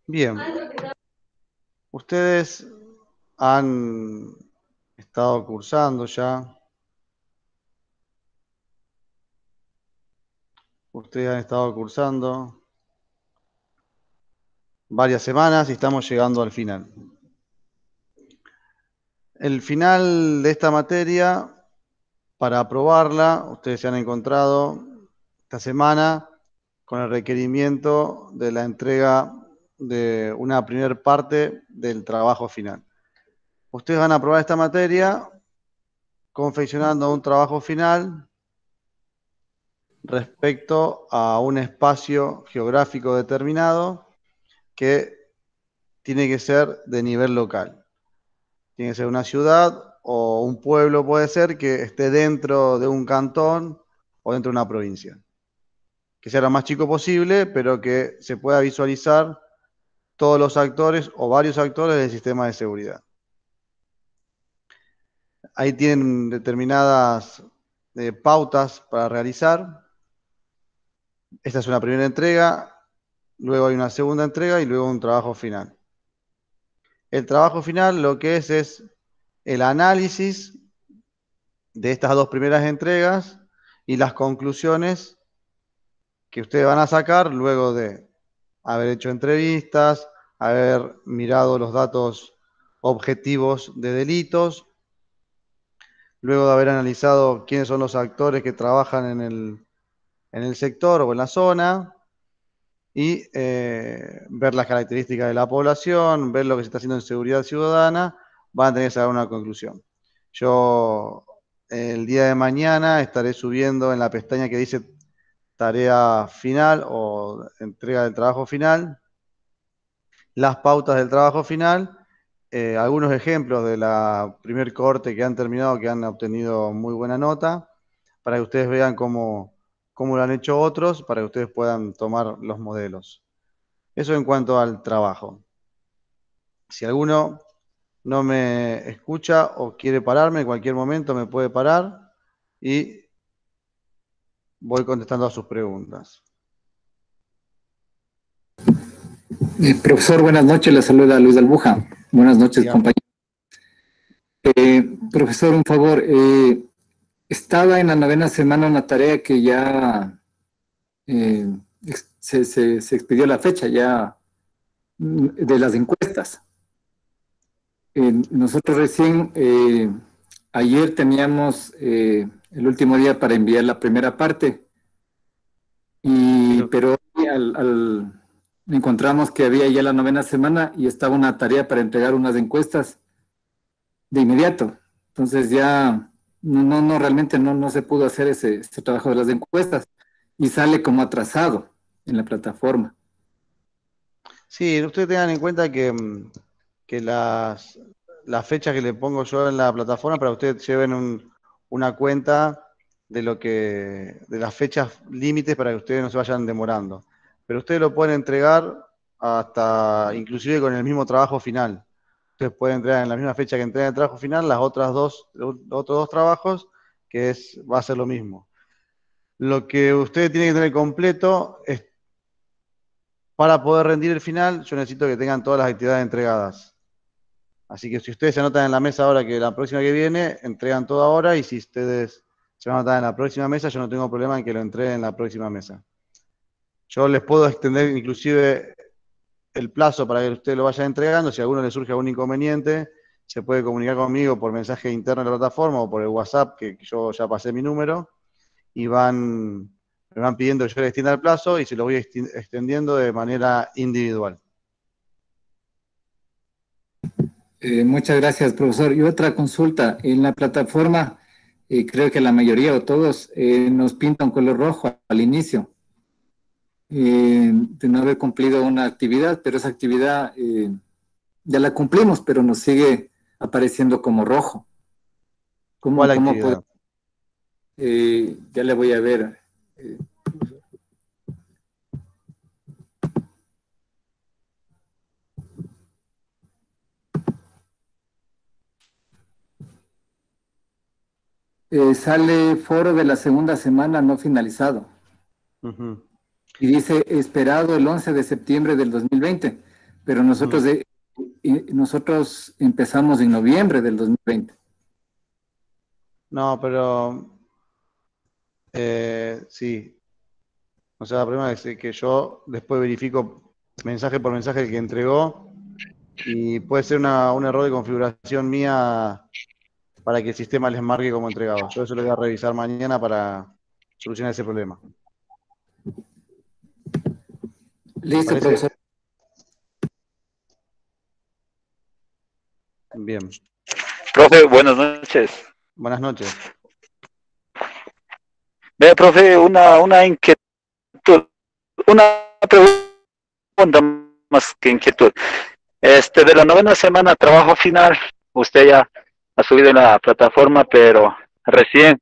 Bien, ustedes han estado cursando ya, ustedes han estado cursando varias semanas y estamos llegando al final. El final de esta materia, para aprobarla, ustedes se han encontrado esta semana con el requerimiento de la entrega de una primera parte del trabajo final. Ustedes van a aprobar esta materia confeccionando un trabajo final respecto a un espacio geográfico determinado que tiene que ser de nivel local. Tiene que ser una ciudad o un pueblo, puede ser, que esté dentro de un cantón o dentro de una provincia. Que sea lo más chico posible, pero que se pueda visualizar todos los actores o varios actores del sistema de seguridad. Ahí tienen determinadas pautas para realizar. Esta es una primera entrega, luego hay una segunda entrega y luego un trabajo final. El trabajo final lo que es el análisis de estas dos primeras entregas y las conclusiones que ustedes van a sacar luego de haber hecho entrevistas, haber mirado los datos objetivos de delitos, luego de haber analizado quiénes son los actores que trabajan en el sector o en la zona, y ver las características de la población, ver lo que se está haciendo en seguridad ciudadana, van a tener que sacar una conclusión. Yo el día de mañana estaré subiendo en la pestaña que dice tarea final o entrega del trabajo final, las pautas del trabajo final, algunos ejemplos de la primer corte que han terminado, que han obtenido muy buena nota, para que ustedes vean cómo lo han hecho otros, para que ustedes puedan tomar los modelos. Eso en cuanto al trabajo. Si alguno no me escucha o quiere pararme, en cualquier momento me puede parar y voy contestando a sus preguntas. Profesor, buenas noches, le saluda Luis Albuja. Buenas noches, Dígame. compañero. Profesor, un favor, estaba en la novena semana una tarea que ya eh, se expidió la fecha ya de las encuestas. Nosotros recién, ayer teníamos el último día para enviar la primera parte, Pero, pero hoy encontramos que había ya la novena semana y estaba una tarea para entregar unas encuestas de inmediato. Entonces ya realmente no se pudo hacer ese trabajo de las encuestas y sale como atrasado en la plataforma. sí, ustedes tengan en cuenta que, que las fechas que le pongo yo en la plataforma para que ustedes lleven una cuenta de lo de las fechas límites para que ustedes no se vayan demorando. Pero ustedes lo pueden entregar hasta inclusive con el mismo trabajo final. Ustedes pueden entregar en la misma fecha que entregan el trabajo final las los otros dos trabajos, va a ser lo mismo. Lo que ustedes tienen que tener completo es, para poder rendir el final, yo necesito que tengan todas las actividades entregadas. Así que si ustedes se anotan en la mesa ahora, que la próxima que viene, entregan todo ahora, y si ustedes se van a anotar en la próxima mesa, yo no tengo problema en que lo entreguen en la próxima mesa. Yo les puedo extender inclusive el plazo para que ustedes lo vayan entregando. Si a alguno le surge algún inconveniente, se puede comunicar conmigo por mensaje interno de la plataforma o por el WhatsApp, que yo ya pasé mi número, y me van pidiendo que yo les extienda el plazo y se lo voy extendiendo de manera individual. Muchas gracias, profesor. Y otra consulta, en la plataforma, creo que la mayoría o todos nos pintan color rojo al inicio de no haber cumplido una actividad, pero esa actividad ya la cumplimos, pero nos sigue apareciendo como rojo. ¿Cuál Cómo puede? actividad? Ya le voy a ver. eh, Sale foro de la segunda semana no finalizado Ujú. y dice esperado el 11 de septiembre del 2020. pero nosotros empezamos en noviembre del 2020. No, pero sí. O sea, la problema es que yo después verifico mensaje por mensaje el que entregó y puede ser un error de configuración mía para que el sistema les marque como entregado. Yo eso lo voy a revisar mañana para solucionar ese problema. ¿Les Listo, parece? profesor. Bien. Profe, buenas noches. Buenas noches. Ve, profe, una inquietud, una pregunta más que inquietud. De la novena semana, trabajo final, usted ya ha subido en la plataforma, pero recién,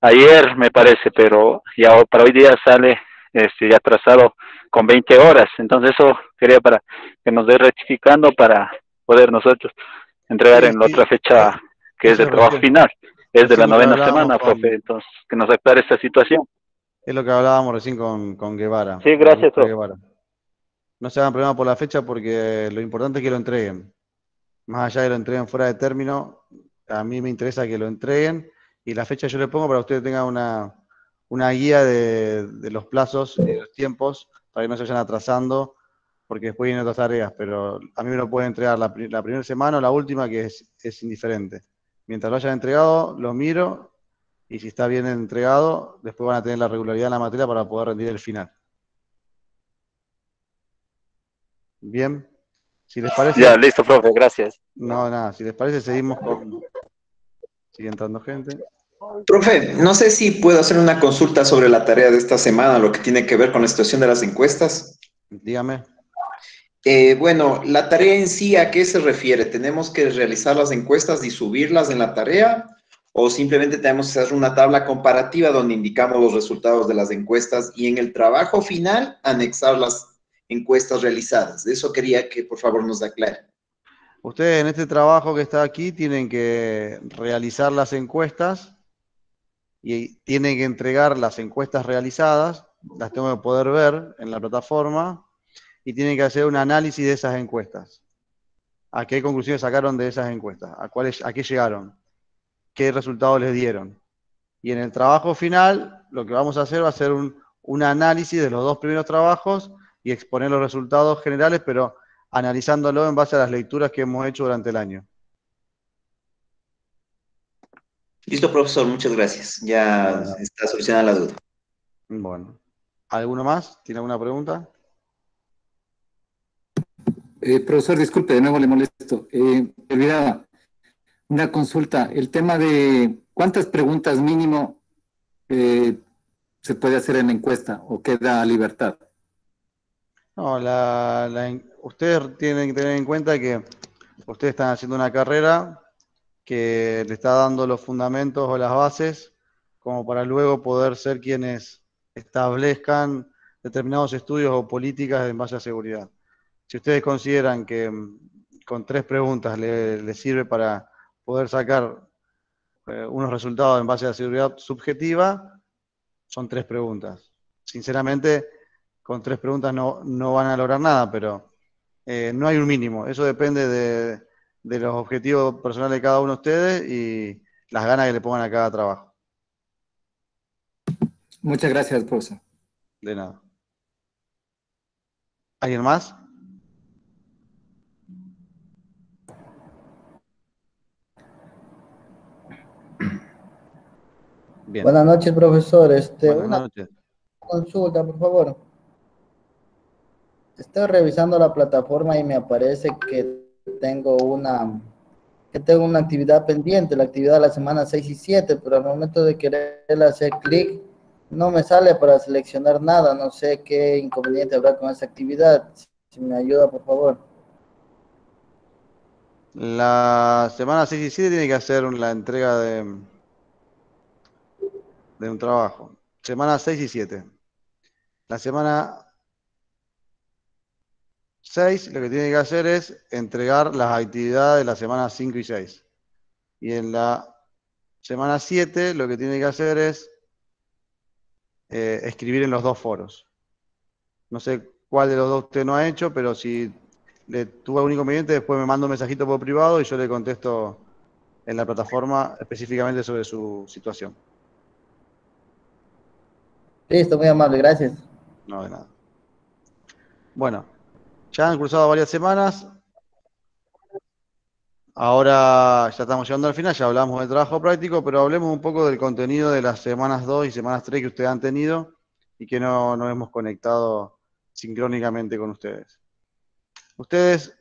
ayer me parece, pero ya para hoy día sale ya trazado con 20 horas. Entonces eso quería para que nos dé rectificando para poder nosotros entregar Sí, en la otra sí. fecha que es Eso de es trabajo final. Es de recién la lo que novena hablábamos semana, profe. Entonces, que nos aclare esta situación. es lo que hablábamos recién con Guevara, Sí, con el gracias, doctor profe. Guevara. No se hagan problema por la fecha porque lo importante es que lo entreguen. Más allá de que lo entreguen fuera de término, a mí me interesa que lo entreguen y la fecha yo le pongo para que ustedes tengan una guía de los plazos y de los tiempos para que no se vayan atrasando porque después vienen otras tareas, pero a mí me lo pueden entregar la primera semana o la última que es indiferente. Mientras lo hayan entregado, lo miro y si está bien entregado, después van a tener la regularidad en la materia para poder rendir el final. Bien, si les Ya, parece, listo, profe, gracias. no, nada, si les parece, seguimos con. Sigue entrando gente. Profe, no sé si puedo hacer una consulta sobre la tarea de esta semana, lo que tiene que ver con la situación de las encuestas. Dígame. Bueno, la tarea en sí, ¿a qué se refiere? ¿Tenemos que realizar las encuestas y subirlas en la tarea? ¿O simplemente tenemos que hacer una tabla comparativa donde indicamos los resultados de las encuestas y en el trabajo final anexar las encuestas realizadas? De eso quería que por favor nos aclare. Ustedes en este trabajo que está aquí tienen que realizar las encuestas y tienen que entregar las encuestas realizadas, las tengo que poder ver en la plataforma y tienen que hacer un análisis de esas encuestas. ¿A qué conclusiones sacaron de esas encuestas? ¿A qué llegaron? ¿Qué resultados les dieron? Y en el trabajo final, lo que vamos a hacer va a ser un análisis de los dos primeros trabajos y exponer los resultados generales, pero analizándolo en base a las lecturas que hemos hecho durante el año. Listo, profesor, muchas gracias. Ya Bueno, está solucionada la duda. bueno. ¿Alguno más? ¿Tiene alguna pregunta? Profesor, disculpe, de nuevo le molesto. Olvidaba una consulta. El tema de cuántas preguntas mínimo se puede hacer en la encuesta o queda a libertad. No, ustedes tienen que tener en cuenta que ustedes están haciendo una carrera que le está dando los fundamentos o las bases como para luego poder ser quienes establezcan determinados estudios o políticas en base a seguridad. Si ustedes consideran que con 3 preguntas les sirve para poder sacar unos resultados en base a la seguridad subjetiva, son 3 preguntas. Sinceramente, con 3 preguntas no van a lograr nada, pero no hay un mínimo. Eso depende de los objetivos personales de cada uno de ustedes y las ganas que le pongan a cada trabajo. Muchas gracias, profesor. De nada. ¿Alguien más? Bien. Buenas noches, profesor. Buenas Una noches. consulta, por favor. Estoy revisando la plataforma y me aparece que tengo una actividad pendiente, la actividad de la semana 6 y 7, pero al momento de querer hacer clic, no me sale para seleccionar nada. No sé qué inconveniente habrá con esa actividad. Si me ayuda, por favor. La semana 6 y 7 tiene que hacer la entrega de un trabajo. Semana 6 y 7. La semana 6 lo que tiene que hacer es entregar las actividades de la semana 5 y 6. Y en la semana 7 lo que tiene que hacer es escribir en los dos foros. No sé cuál de los dos usted no ha hecho, pero si tuvo algún inconveniente, después me manda un mensajito por privado y yo le contesto en la plataforma específicamente sobre su situación. Listo, muy amable, gracias. No, de nada. Bueno, ya han cruzado varias semanas. Ahora ya estamos llegando al final, ya hablamos del trabajo práctico, pero hablemos un poco del contenido de las semanas 2 y semanas 3 que ustedes han tenido y que no nos hemos conectado sincrónicamente con ustedes. Ustedes,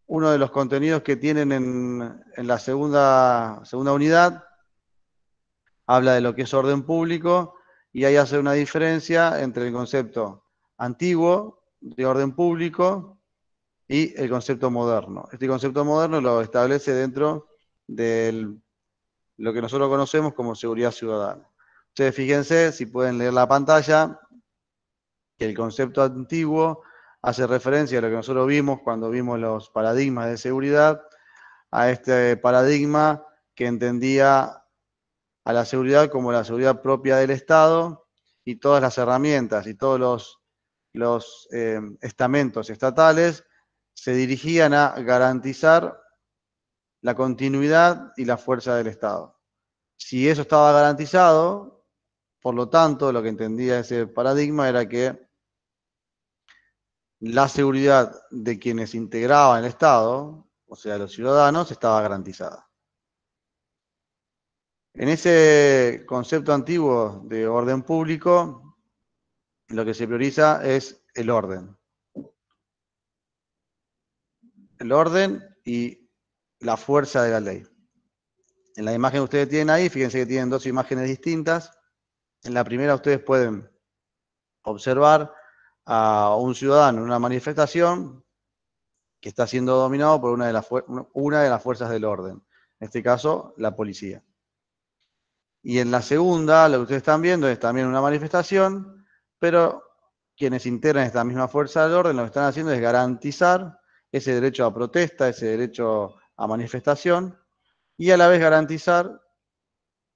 uno de los contenidos que tienen en la segunda unidad, habla de lo que es orden público y ahí hace una diferencia entre el concepto antiguo de orden público y el concepto moderno. Este concepto moderno lo establece dentro de lo que nosotros conocemos como seguridad ciudadana. Ustedes fíjense, si pueden leer la pantalla, que el concepto antiguo hace referencia a lo que nosotros vimos cuando vimos los paradigmas de seguridad, a este paradigma que entendía a la seguridad como la seguridad propia del Estado y todas las herramientas y todos los estamentos estatales se dirigían a garantizar la continuidad y la fuerza del Estado. Si eso estaba garantizado, por lo tanto, lo que entendía ese paradigma era que la seguridad de quienes integraban el Estado, o sea, los ciudadanos, estaba garantizada. En ese concepto antiguo de orden público, lo que se prioriza es el orden. El orden y la fuerza de la ley. En la imagen que ustedes tienen ahí, fíjense que tienen dos imágenes distintas. En la primera ustedes pueden observar a un ciudadano en una manifestación que está siendo dominado por una de las fuerzas del orden, en este caso la policía. Y en la segunda, lo que ustedes están viendo es también una manifestación, pero quienes integran esta misma fuerza del orden lo que están haciendo es garantizar ese derecho a protesta, ese derecho a manifestación, y a la vez garantizar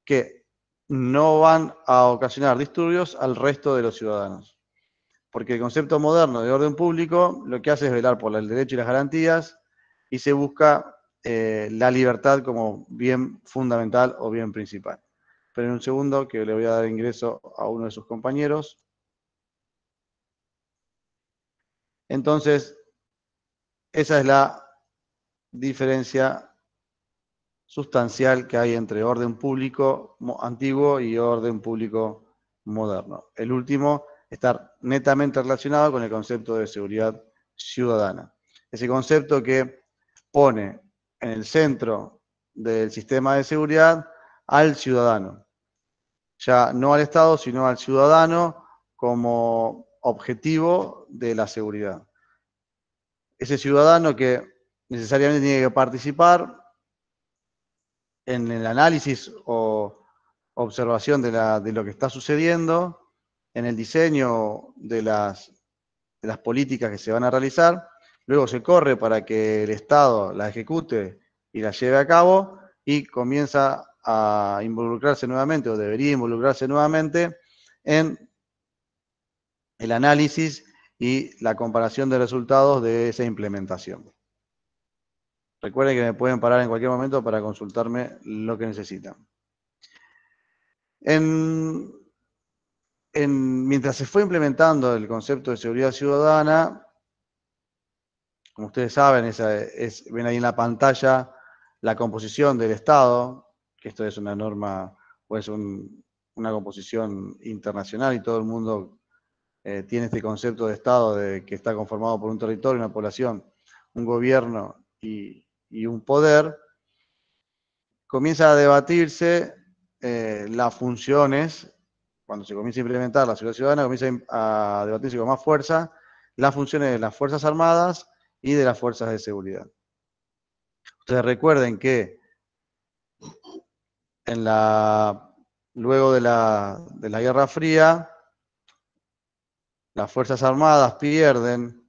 que no van a ocasionar disturbios al resto de los ciudadanos. Porque el concepto moderno de orden público lo que hace es velar por el derecho y las garantías y se busca la libertad como bien fundamental o bien principal. Pero en un segundo que le voy a dar ingreso a uno de sus compañeros. Entonces, esa es la diferencia sustancial que hay entre orden público antiguo y orden público moderno. El último está netamente relacionado con el concepto de seguridad ciudadana. Ese concepto que pone en el centro del sistema de seguridad al ciudadano. Ya no al Estado, sino al ciudadano como objetivo de la seguridad. Ese ciudadano que necesariamente tiene que participar en el análisis o observación de lo que está sucediendo, en el diseño de las políticas que se van a realizar, luego se corre para que el Estado la ejecute y la lleve a cabo y comienza a involucrarse nuevamente o debería involucrarse nuevamente en el análisis y la comparación de resultados de esa implementación. Recuerden que me pueden parar en cualquier momento para consultarme lo que necesitan. Mientras se fue implementando el concepto de seguridad ciudadana, como ustedes saben, ven ahí en la pantalla la composición del Estado, que esto es una norma o es una composición internacional y todo el mundo tiene este concepto de Estado que está conformado por un territorio, una población, un gobierno y un poder. Comienza a debatirse las funciones, cuando se comienza a implementar la seguridad ciudadana, comienza a debatirse con más fuerza las funciones de las Fuerzas Armadas y de las fuerzas de seguridad. Ustedes recuerden que luego de la Guerra Fría, las Fuerzas Armadas pierden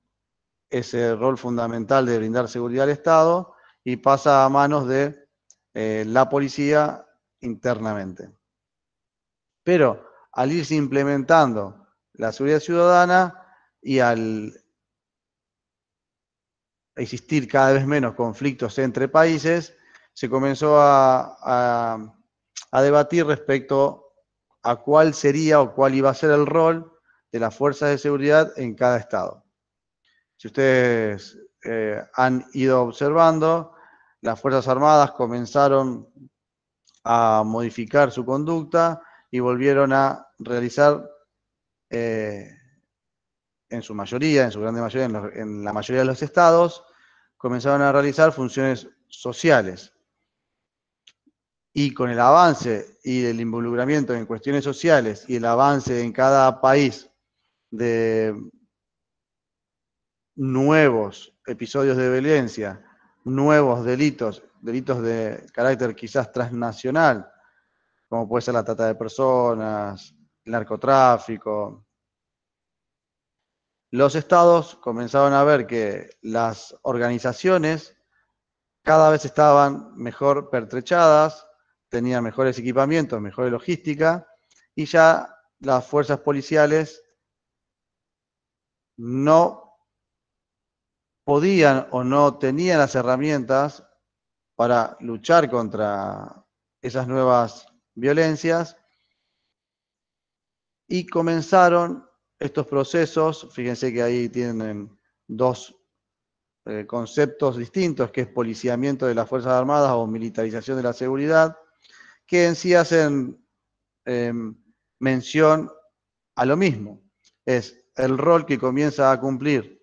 ese rol fundamental de brindar seguridad al Estado y pasa a manos de la policía internamente. Pero al irse implementando la seguridad ciudadana y al existir cada vez menos conflictos entre países, se comenzó a debatir respecto a cuál sería o cuál iba a ser el rol de las fuerzas de seguridad en cada estado. Si ustedes han ido observando, las Fuerzas Armadas comenzaron a modificar su conducta y volvieron a realizar, en su mayoría, en su grande mayoría, en la mayoría de los estados, comenzaron a realizar funciones sociales. Y con el avance y el involucramiento en cuestiones sociales y el avance en cada país de nuevos episodios de violencia, nuevos delitos de carácter quizás transnacional, como puede ser la trata de personas, el narcotráfico. Los estados comenzaron a ver que las organizaciones cada vez estaban mejor pertrechadas, tenían mejores equipamientos, mejor logística, y ya las fuerzas policiales no podían o no tenían las herramientas para luchar contra esas nuevas violencias, y comenzaron estos procesos. Fíjense que ahí tienen dos conceptos distintos, que es policiamiento de las Fuerzas Armadas o militarización de la seguridad, que en sí hacen mención a lo mismo. Es el rol que comienza a cumplir,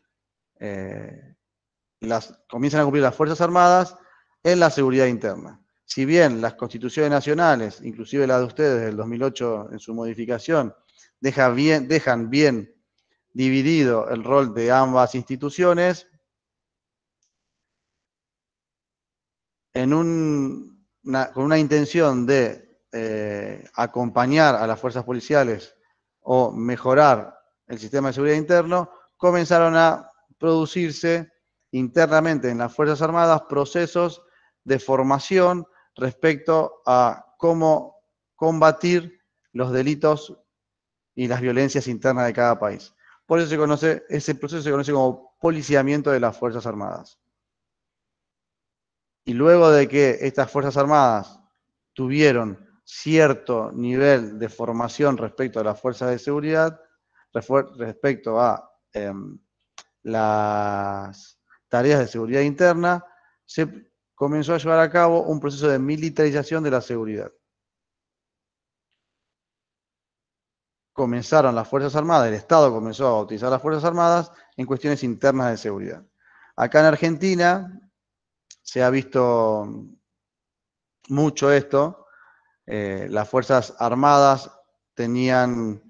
comienzan a cumplir las Fuerzas Armadas en la seguridad interna. Si bien las constituciones nacionales, inclusive la de ustedes del 2008 en su modificación, dejan bien dividido el rol de ambas instituciones, con una intención de acompañar a las fuerzas policiales o mejorar el sistema de seguridad interno, comenzaron a producirse internamente en las Fuerzas Armadas procesos de formación respecto a cómo combatir los delitos y las violencias internas de cada país. Por eso ese proceso se conoce como policiamiento de las Fuerzas Armadas. Y luego de que estas Fuerzas Armadas tuvieron cierto nivel de formación respecto a las fuerzas de seguridad, respecto a las tareas de seguridad interna, se comenzó a llevar a cabo un proceso de militarización de la seguridad. Comenzaron las Fuerzas Armadas, el Estado comenzó a utilizar las Fuerzas Armadas en cuestiones internas de seguridad. Acá en Argentina se ha visto mucho esto. Las Fuerzas Armadas tenían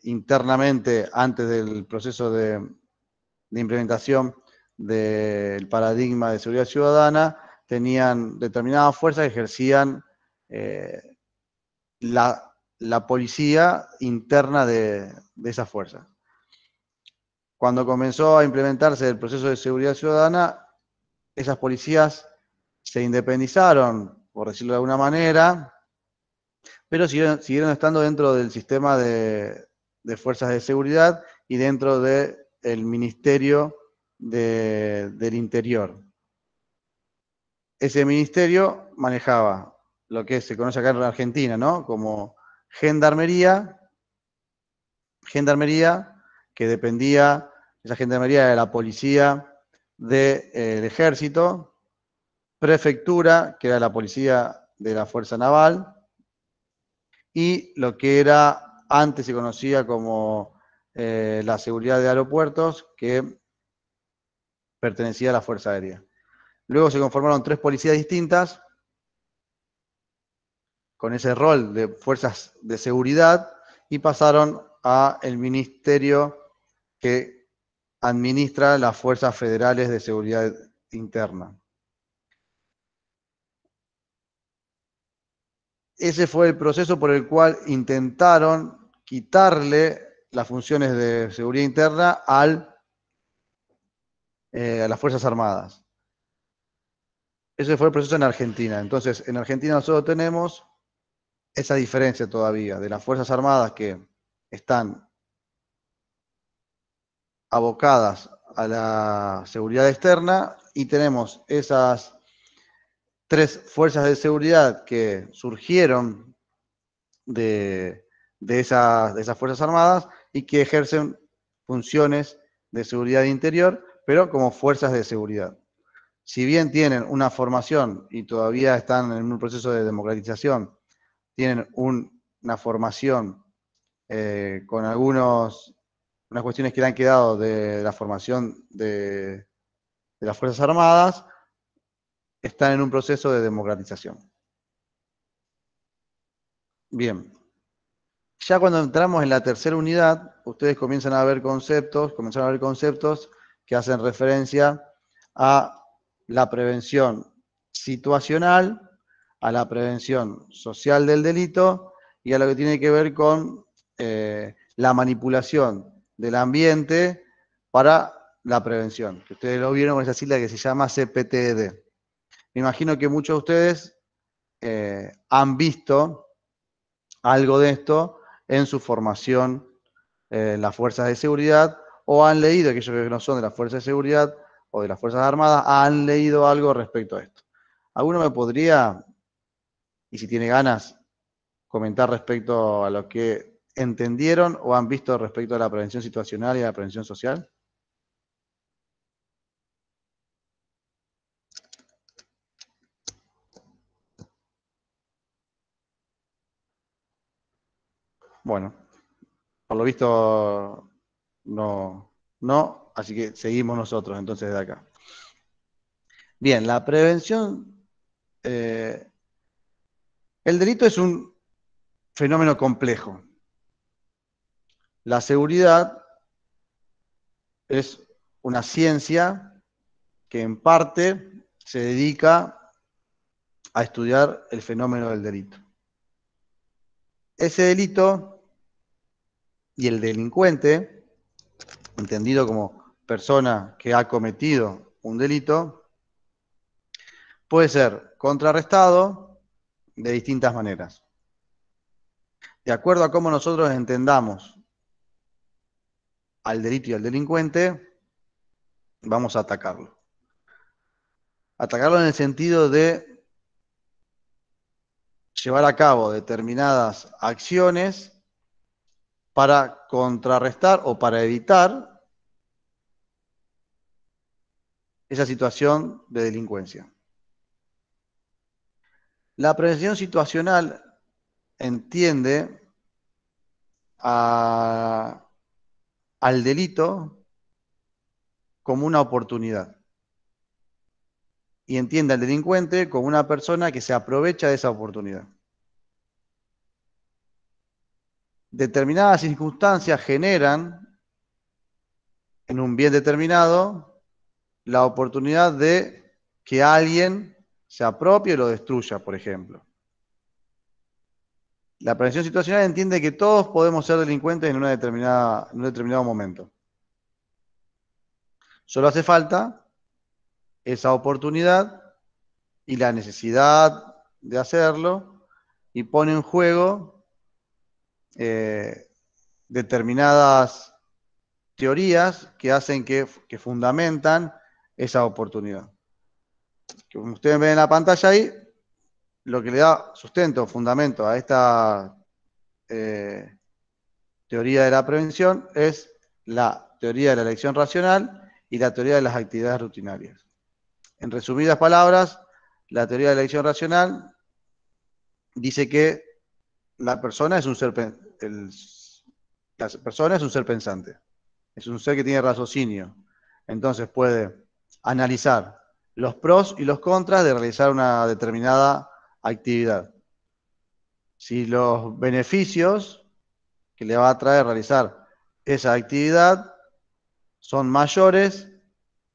internamente, antes del proceso de implementación del paradigma de seguridad ciudadana, tenían determinadas fuerzas que ejercían la policía interna de esas fuerzas. Cuando comenzó a implementarse el proceso de seguridad ciudadana, esas policías se independizaron, por decirlo de alguna manera, pero siguieron estando dentro del sistema de fuerzas de seguridad y dentro del Ministerio del Interior. Ese ministerio manejaba lo que se conoce acá en la Argentina, ¿no?, como gendarmería, que dependía, esa gendarmería de la policía del ejército, prefectura, que era la policía de la Fuerza Naval, y lo que era antes se conocía como la seguridad de aeropuertos, que pertenecía a la Fuerza Aérea. Luego se conformaron 3 policías distintas con ese rol de fuerzas de seguridad y pasaron a el ministerio que administra las fuerzas federales de seguridad interna. Ese fue el proceso por el cual intentaron quitarle las funciones de seguridad interna a las Fuerzas Armadas. Ese fue el proceso en Argentina. Entonces, en Argentina nosotros tenemos esa diferencia todavía de las Fuerzas Armadas que están abocadas a la seguridad externa y tenemos esas 3 fuerzas de seguridad que surgieron de esas Fuerzas Armadas y que ejercen funciones de seguridad interior, pero como fuerzas de seguridad. Si bien tienen una formación y todavía están en un proceso de democratización, tienen una formación con unas cuestiones que le han quedado de la formación de las Fuerzas Armadas, están en un proceso de democratización. Bien. Ya cuando entramos en la tercera unidad, ustedes comienzan a ver conceptos que hacen referencia a la prevención situacional, a la prevención social del delito y a lo que tiene que ver con la manipulación del ambiente para la prevención, que ustedes lo vieron con esa sigla que se llama CPTED. Me imagino que muchos de ustedes han visto algo de esto en su formación en las fuerzas de seguridad o han leído, aquellos que no son de las fuerzas de seguridad o de las Fuerzas Armadas, han leído algo respecto a esto. ¿Alguno me podría, y si tiene ganas, comentar respecto a lo que entendieron o han visto respecto a la prevención situacional y a la prevención social? Bueno, por lo visto no, así que seguimos nosotros entonces de acá. Bien, la prevención, el delito es un fenómeno complejo. La seguridad es una ciencia que en parte se dedica a estudiar el fenómeno del delito. Ese delito y el delincuente, entendido como persona que ha cometido un delito, puede ser contrarrestado de distintas maneras. De acuerdo a cómo nosotros entendamos al delito y al delincuente, vamos a atacarlo. Atacarlo en el sentido de llevar a cabo determinadas acciones para contrarrestar o para evitar esa situación de delincuencia. La prevención situacional entiende al delito como una oportunidad y entiende al delincuente como una persona que se aprovecha de esa oportunidad. Determinadas circunstancias generan en un bien determinado la oportunidad de que alguien se apropie o lo destruya, por ejemplo. La prevención situacional entiende que todos podemos ser delincuentes en un determinado momento. Solo hace falta esa oportunidad y la necesidad de hacerlo y pone en juego determinadas teorías que hacen que fundamentan esa oportunidad. Como ustedes ven en la pantalla ahí, lo que le da sustento, fundamento a esta teoría de la prevención es la teoría de la elección racional y la teoría de las actividades rutinarias. En resumidas palabras, la teoría de la elección racional dice que la persona es un ser pensante, es un ser que tiene raciocinio, entonces puede analizar los pros y los contras de realizar una determinada actividad. Si los beneficios que le va a traer realizar esa actividad son mayores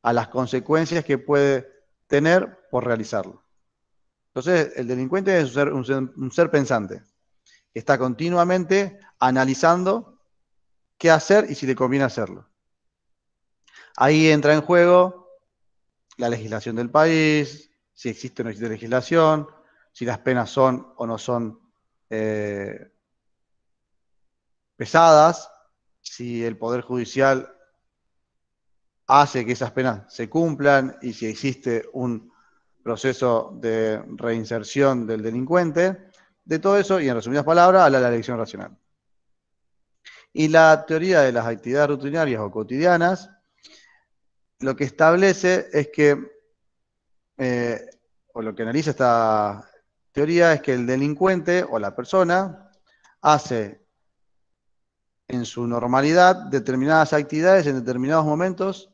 a las consecuencias que puede tener por realizarlo. Entonces, el delincuente es un ser pensante, que está continuamente analizando qué hacer y si le conviene hacerlo. Ahí entra en juego la legislación del país, si existe o no existe legislación, si las penas son o no son pesadas, si el Poder Judicial hace que esas penas se cumplan y si existe un proceso de reinserción del delincuente. De todo eso, y en resumidas palabras, habla la elección racional. Y la teoría de las actividades rutinarias o cotidianas, lo que establece es que, o lo que analiza esta teoría, es que el delincuente o la persona hace en su normalidad determinadas actividades en determinados momentos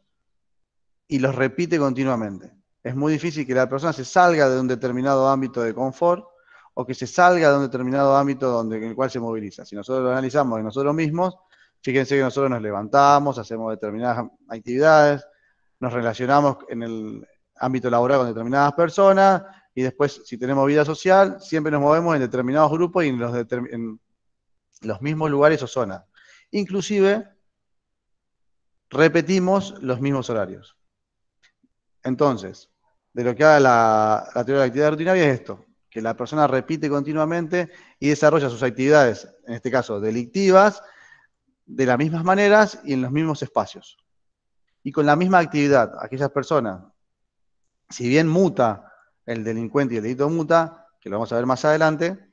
y los repite continuamente. Es muy difícil que la persona se salga de un determinado ámbito de confort o que se salga de un determinado ámbito en el cual se moviliza. Si nosotros lo analizamos de nosotros mismos, fíjense que nosotros nos levantamos, hacemos determinadas actividades, nos relacionamos en el ámbito laboral con determinadas personas y después, si tenemos vida social, siempre nos movemos en determinados grupos y en los mismos lugares o zonas. Inclusive, repetimos los mismos horarios. Entonces, de lo que haga la teoría de la actividad rutinaria es esto, que la persona repite continuamente y desarrolla sus actividades, en este caso delictivas, de las mismas maneras y en los mismos espacios. Y con la misma actividad, aquellas personas, si bien muta el delincuente y el delito muta, que lo vamos a ver más adelante,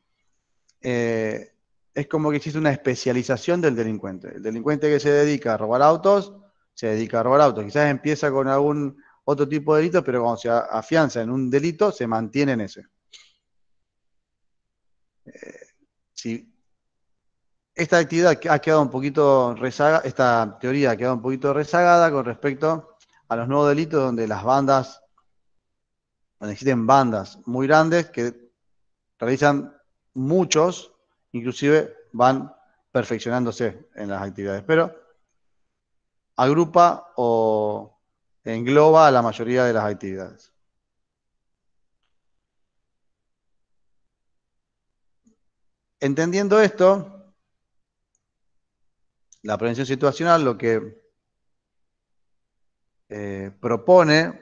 es como que existe una especialización del delincuente. El delincuente que se dedica a robar autos, se dedica a robar autos. Quizás empieza con algún otro tipo de delito, pero cuando se afianza en un delito, se mantiene en ese. Si esta actividad ha quedado un poquito rezagada, esta teoría ha quedado un poquito rezagada con respecto a los nuevos delitos donde existen bandas muy grandes que realizan muchos, inclusive van perfeccionándose en las actividades, pero agrupa o engloba a la mayoría de las actividades. Entendiendo esto, la prevención situacional lo que propone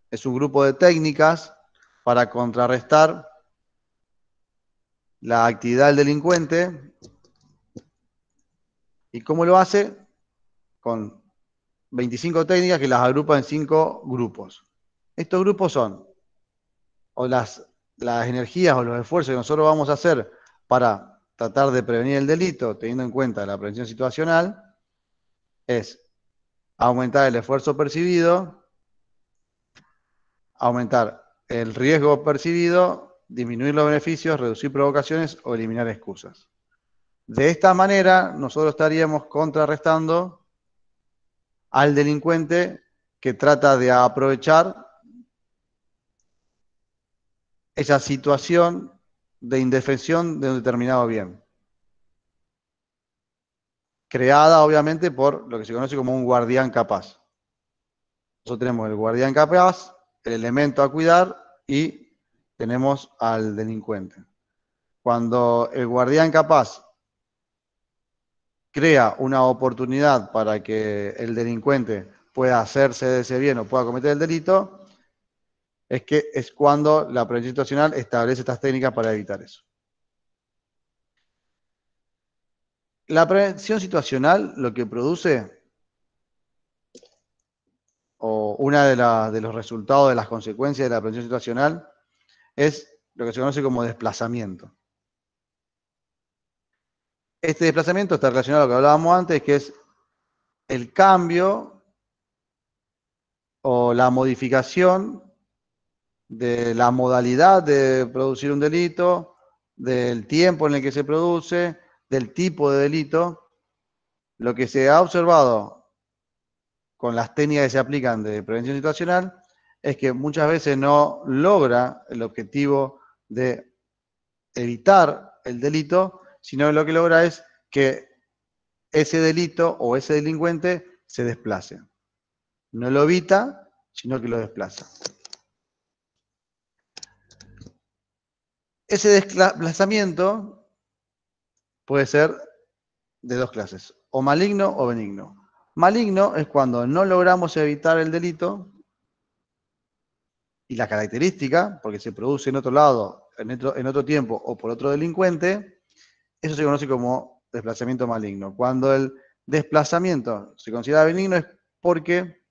es un grupo de técnicas para contrarrestar la actividad del delincuente. ¿Y cómo lo hace? Con 25 técnicas que las agrupa en 5 grupos. Estos grupos son o las energías o los esfuerzos que nosotros vamos a hacer para tratar de prevenir el delito, teniendo en cuenta la prevención situacional, es aumentar el esfuerzo percibido, aumentar el riesgo percibido, disminuir los beneficios, reducir provocaciones o eliminar excusas. De esta manera, nosotros estaríamos contrarrestando al delincuente que trata de aprovechar esa situación de indefensión de un determinado bien. Creada, obviamente, por lo que se conoce como un guardián capaz. Nosotros tenemos el guardián capaz, el elemento a cuidar y tenemos al delincuente. Cuando el guardián capaz crea una oportunidad para que el delincuente pueda hacerse de ese bien o pueda cometer el delito, es cuando la prevención situacional establece estas técnicas para evitar eso. La prevención situacional lo que produce, o una de los resultados de las consecuencias de la prevención situacional, es lo que se conoce como desplazamiento. Este desplazamiento está relacionado a lo que hablábamos antes, que es el cambio o la modificación de la modalidad de producir un delito, del tiempo en el que se produce, del tipo de delito. Lo que se ha observado con las técnicas que se aplican de prevención situacional es que muchas veces no logra el objetivo de evitar el delito, sino que lo que logra es que ese delito o ese delincuente se desplace. No lo evita, sino que lo desplaza. Ese desplazamiento puede ser de dos clases, o maligno o benigno. Maligno es cuando no logramos evitar el delito y la característica, porque se produce en otro lado, en otro tiempo o por otro delincuente, eso se conoce como desplazamiento maligno. Cuando el desplazamiento se considera benigno es porque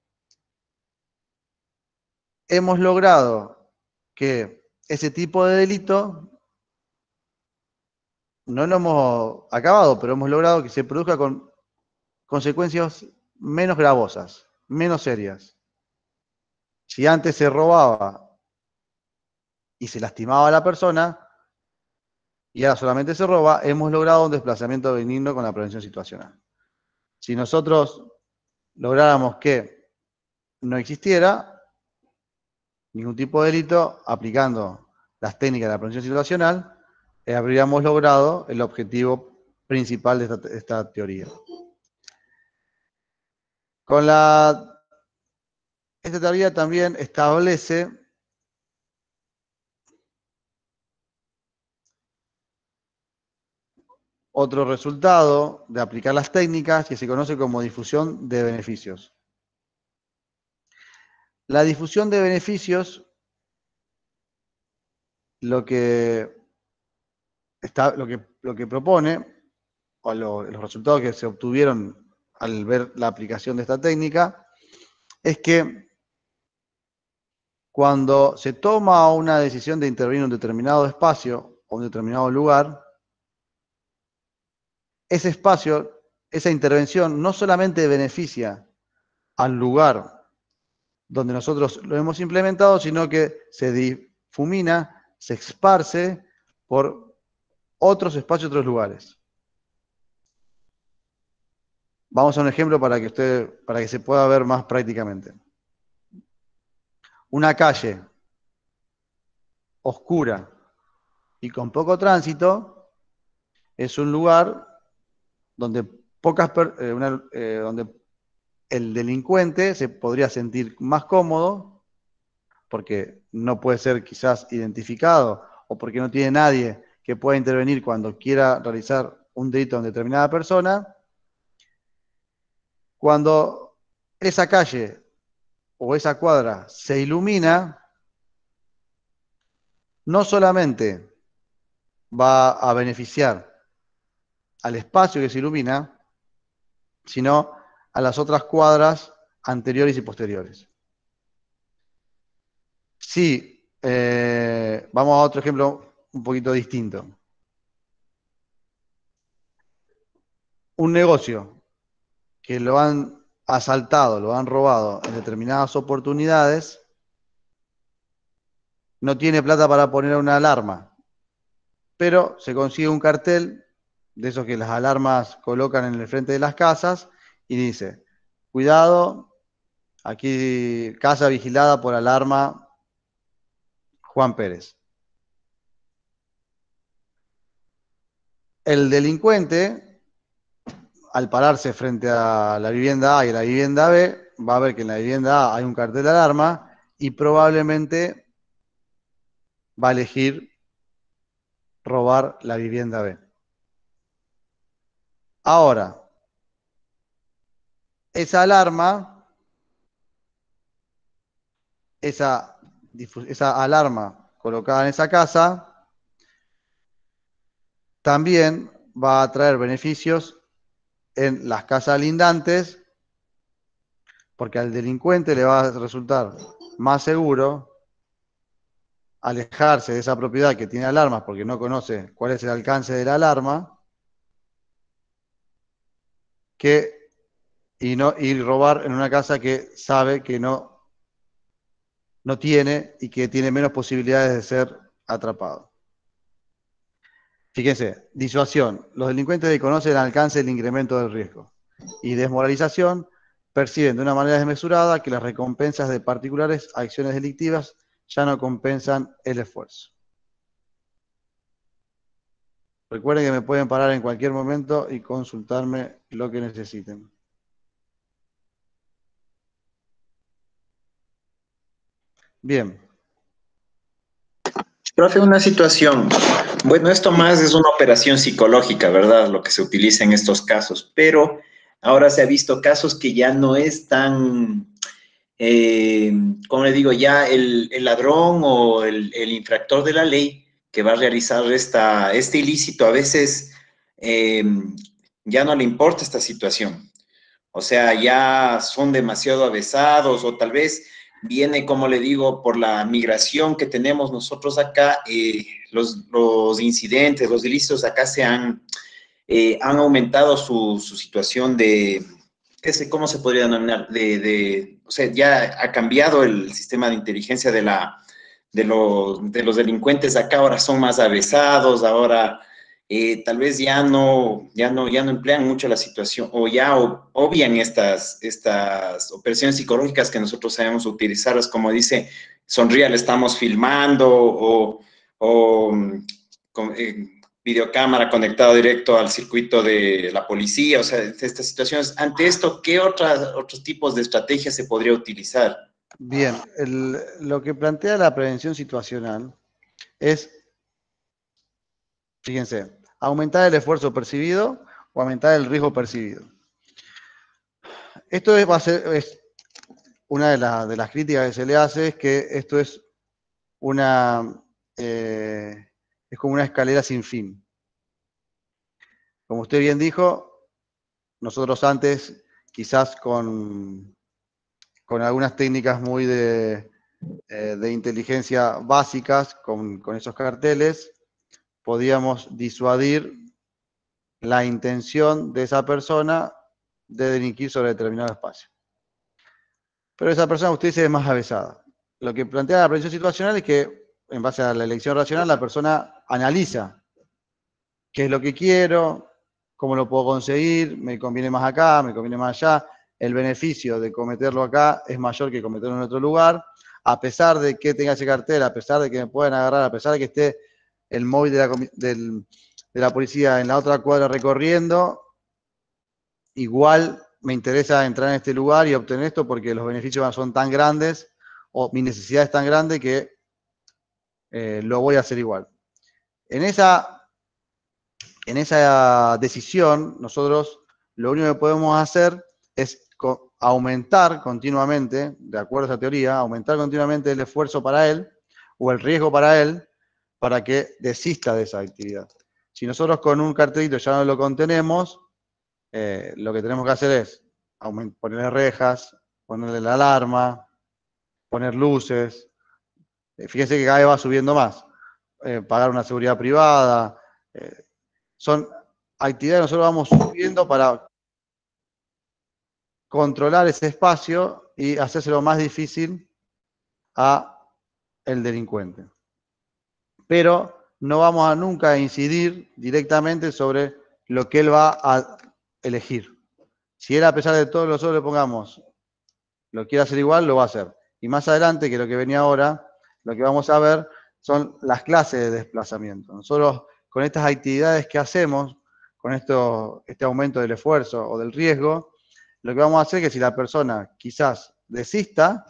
hemos logrado que ese tipo de delito no lo hemos acabado, pero hemos logrado que se produzca con consecuencias menos gravosas, menos serias. Si antes se robaba y se lastimaba a la persona, y ahora solamente se roba, hemos logrado un desplazamiento benigno con la prevención situacional. Si nosotros lográramos que no existiera ningún tipo de delito aplicando las técnicas de la prevención situacional, habríamos logrado el objetivo principal de esta teoría. Esta teoría también establece otro resultado de aplicar las técnicas que se conoce como difusión de beneficios. La difusión de beneficios lo que propone, o los resultados que se obtuvieron al ver la aplicación de esta técnica, es que cuando se toma una decisión de intervenir en un determinado espacio o un determinado lugar, ese espacio, esa intervención no solamente beneficia al lugar donde nosotros lo hemos implementado, sino que se difumina, se esparce por otros espacios, otros lugares. Vamos a un ejemplo para que se pueda ver más prácticamente. Una calle oscura y con poco tránsito es un lugar donde donde el delincuente se podría sentir más cómodo porque no puede ser quizás identificado o porque no tiene nadie que pueda intervenir cuando quiera realizar un delito en determinada persona. Cuando esa calle o esa cuadra se ilumina, no solamente va a beneficiar al espacio que se ilumina, sino a las otras cuadras anteriores y posteriores. Sí, vamos a otro ejemplo un poquito distinto. Un negocio que lo han asaltado, lo han robado en determinadas oportunidades, no tiene plata para poner una alarma, pero se consigue un cartel de esos que las alarmas colocan en el frente de las casas y dice, cuidado, aquí casa vigilada por alarma Juan Pérez. El delincuente, al pararse frente a la vivienda A y la vivienda B, va a ver que en la vivienda A hay un cartel de alarma y probablemente va a elegir robar la vivienda B. Ahora, esa alarma, esa alarma colocada en esa casa, también va a traer beneficios en las casas lindantes, porque al delincuente le va a resultar más seguro alejarse de esa propiedad que tiene alarmas porque no conoce cuál es el alcance de la alarma, y robar en una casa que sabe que no tiene y que tiene menos posibilidades de ser atrapado. Fíjense, disuasión. Los delincuentes desconocen el alcance del incremento del riesgo. Y desmoralización, perciben de una manera desmesurada que las recompensas de particulares acciones delictivas ya no compensan el esfuerzo. Recuerden que me pueden parar en cualquier momento y consultarme lo que necesiten. Bien. Profe, una situación. Bueno, esto más es una operación psicológica, ¿verdad? Lo que se utiliza en estos casos, pero ahora se ha visto casos que ya no es tan, ¿cómo le digo? Ya el ladrón o el infractor de la ley que va a realizar este ilícito a veces ya no le importa esta situación. O sea, ya son demasiado avesados o tal vez viene, como le digo, por la migración que tenemos nosotros acá. Los incidentes, los ilícitos acá han aumentado su situación de, ¿cómo se podría denominar? O sea, ya ha cambiado el sistema de inteligencia de los delincuentes acá, ahora son más avesados, ahora tal vez ya no emplean mucho la situación o ya obvian estas operaciones psicológicas que nosotros sabemos utilizarlas, como dice, sonría, le estamos filmando o videocámara conectado directo al circuito de la policía, o sea, estas situaciones. Ante esto, ¿qué otros tipos de estrategias se podría utilizar? Bien, lo que plantea la prevención situacional es, fíjense, aumentar el esfuerzo percibido o aumentar el riesgo percibido. Esto es una de las críticas que se le hace, es que esto es es como una escalera sin fin. Como usted bien dijo, nosotros antes, quizás con algunas técnicas muy de inteligencia básicas, con esos carteles, podíamos disuadir la intención de esa persona de delinquir sobre determinado espacio. Pero esa persona, usted dice, es más avesada. Lo que plantea la prevención situacional es que, en base a la elección racional, la persona analiza qué es lo que quiero, cómo lo puedo conseguir, me conviene más acá, me conviene más allá, el beneficio de cometerlo acá es mayor que cometerlo en otro lugar, a pesar de que tenga ese cartel, a pesar de que me puedan agarrar, a pesar de que esté el móvil de la policía en la otra cuadra recorriendo, igual me interesa entrar en este lugar y obtener esto porque los beneficios son tan grandes o mi necesidad es tan grande que lo voy a hacer igual. En esa decisión, nosotros lo único que podemos hacer es aumentar continuamente, de acuerdo a esa teoría, aumentar continuamente el esfuerzo para él o el riesgo para él para que desista de esa actividad. Si nosotros con un cartelito ya no lo contenemos, lo que tenemos que hacer es ponerle rejas, ponerle la alarma, poner luces. Fíjense que cada vez va subiendo más. Pagar una seguridad privada. Son actividades que nosotros vamos subiendo para controlar ese espacio y hacérselo más difícil a el delincuente. Pero no vamos a nunca incidir directamente sobre lo que él va a elegir. Si él, a pesar de todo, nosotros le pongamos, lo quiere hacer igual, lo va a hacer. Y más adelante, que lo que venía ahora, lo que vamos a ver son las clases de desplazamiento. Nosotros, con estas actividades que hacemos, con este aumento del esfuerzo o del riesgo, lo que vamos a hacer es que si la persona quizás desista,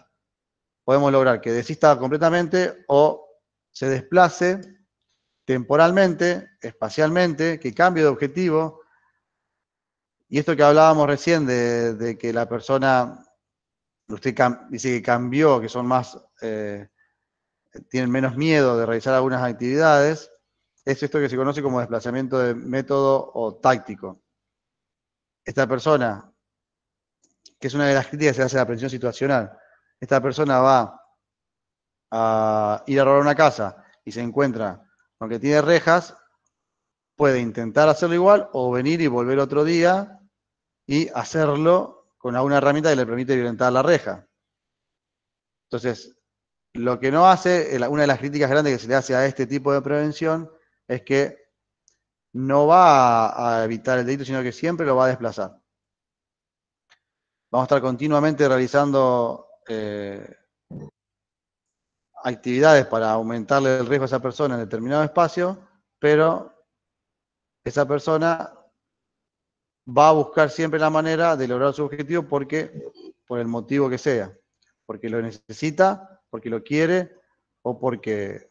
podemos lograr que desista completamente o se desplace temporalmente, espacialmente, que cambie de objetivo. Y esto que hablábamos recién de que la persona, usted dice que cambió, que son más, tienen menos miedo de realizar algunas actividades, es esto que se conoce como desplazamiento de método o táctico. Esta persona, que es una de las críticas que se hace a la prevención situacional, esta persona va a ir a robar una casa y se encuentra con que tiene rejas, puede intentar hacerlo igual o venir y volver otro día y hacerlo con alguna herramienta que le permite violentar la reja. Entonces, lo que no hace, una de las críticas grandes que se le hace a este tipo de prevención es que no va a evitar el delito, sino que siempre lo va a desplazar. Vamos a estar continuamente realizando actividades para aumentarle el riesgo a esa persona en determinado espacio, pero esa persona va a buscar siempre la manera de lograr su objetivo por el motivo que sea, porque lo necesita, porque lo quiere o porque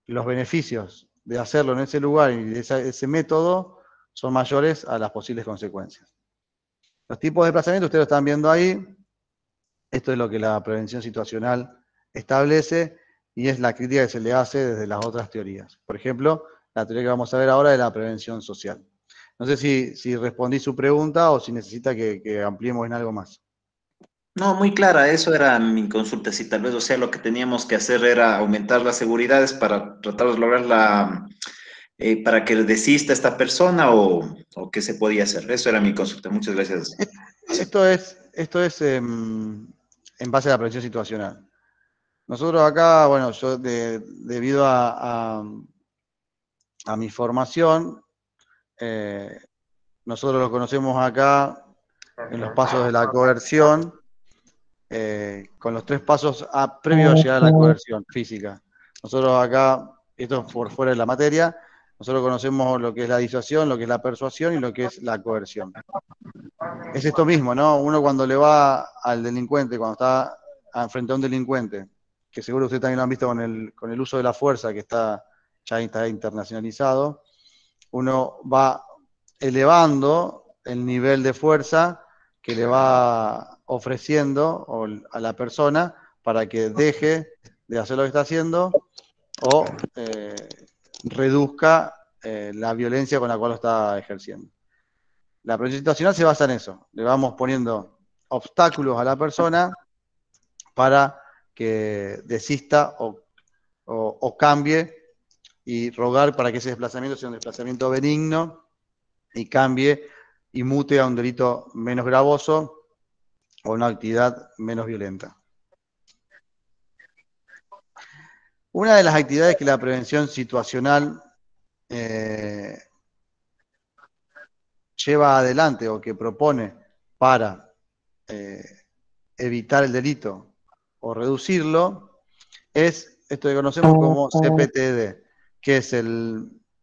los beneficios de hacerlo en ese lugar y de ese método son mayores a las posibles consecuencias. Los tipos de desplazamiento ustedes lo están viendo ahí. Esto es lo que la prevención situacional establece y es la crítica que se le hace desde las otras teorías. Por ejemplo, la teoría que vamos a ver ahora es la prevención social. No sé si respondí su pregunta o si necesita que ampliemos en algo más. No, muy clara, eso era mi consulta, si tal vez, o sea, lo que teníamos que hacer era aumentar las seguridades para tratar de lograr para que desista esta persona o qué se podía hacer. Eso era mi consulta. Muchas gracias. Esto es en base a la prevención situacional. Nosotros acá, bueno, yo debido a mi formación, nosotros lo conocemos acá en los pasos de la coerción, con los 3 pasos previo a llegar a la coerción física. Nosotros acá, esto es por fuera de la materia, nosotros conocemos lo que es la disuasión, lo que es la persuasión y lo que es la coerción. Es esto mismo, ¿no? Uno cuando le va al delincuente, cuando está frente a un delincuente, que seguro ustedes también lo han visto con el uso de la fuerza, que ya está internacionalizado, uno va elevando el nivel de fuerza que le va ofreciendo a la persona para que deje de hacer lo que está haciendo o reduzca la violencia con la cual lo está ejerciendo. La prevención situacional se basa en eso. Le vamos poniendo obstáculos a la persona para que desista o cambie y rogar para que ese desplazamiento sea un desplazamiento benigno y cambie y mute a un delito menos gravoso o una actividad menos violenta. Una de las actividades que la prevención situacional lleva adelante o que propone para evitar el delito o reducirlo es esto que conocemos como CPTD, que es